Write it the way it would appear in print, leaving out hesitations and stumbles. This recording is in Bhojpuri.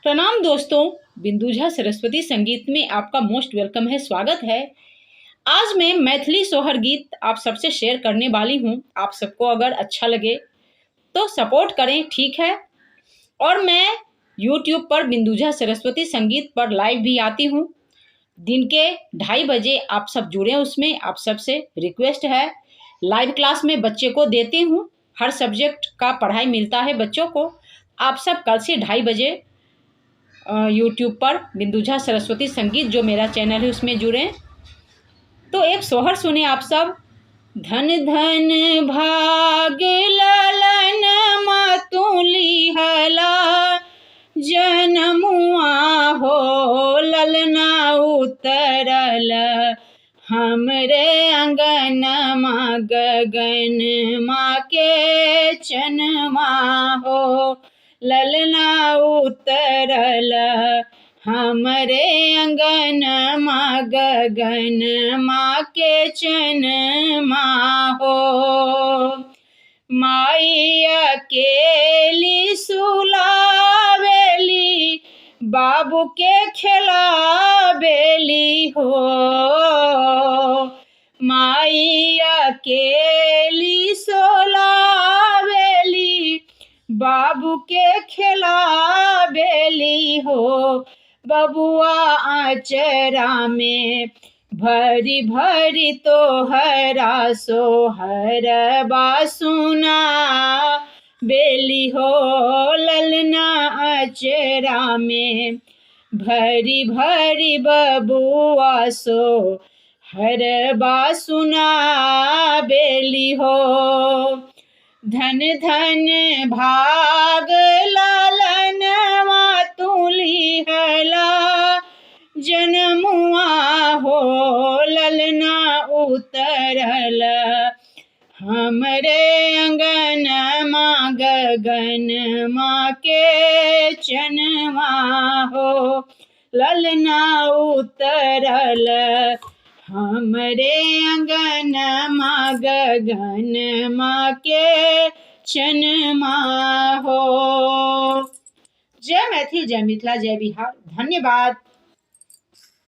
प्रणाम दोस्तों, बिंदु झा सरस्वती संगीत में आपका मोस्ट वेलकम है, स्वागत है। आज मैं मैथिली सोहर गीत आप सबसे शेयर करने वाली हूँ। आप सबको अगर अच्छा लगे तो सपोर्ट करें, ठीक है। और मैं YouTube पर बिंदु झा सरस्वती संगीत पर लाइव भी आती हूँ। दिन के 2:30 बजे आप सब जुड़े, उसमें आप सबसे रिक्वेस्ट है। लाइव क्लास में बच्चे को देती हूँ, हर सब्जेक्ट का पढ़ाई मिलता है बच्चों को। आप सब कल से 2:30 बजे यूट्यूब पर बिंदु झा सरस्वती संगीत जो मेरा चैनल है उसमें जुड़ें। तो एक सोहर सुने आप सब। धन धन भाग ललन मातुली हला, जनमुआ हो ललना उतरल, हमरे अंगन माँ गगन माँ के चनमा हो ललना उतरल, हमरे अंगन माँ गगन माँ के चनमा हो। माई अकेली सुलावेली, बाबू के खिलावेली हो। माई अकेली सुलावेली, बाबू के खिलावेली हो। बबुआ आचरा में भरी भरी तोहरा सोहर बासुना बेली हो। ललना आचरा में भरी भरी बबुआ सोहर बासुना बेली हो। धन धन भाग लालन मातुली हला, जनमुआ हो ललना उतरल, हमरे अंगन माँ गगन माँ के चनमा हो ललना उतरल, हमरे अंगन माँ गगन माँ के चनमा हो। जय मैथिल, जय मिथिला, जय बिहार। धन्यवाद।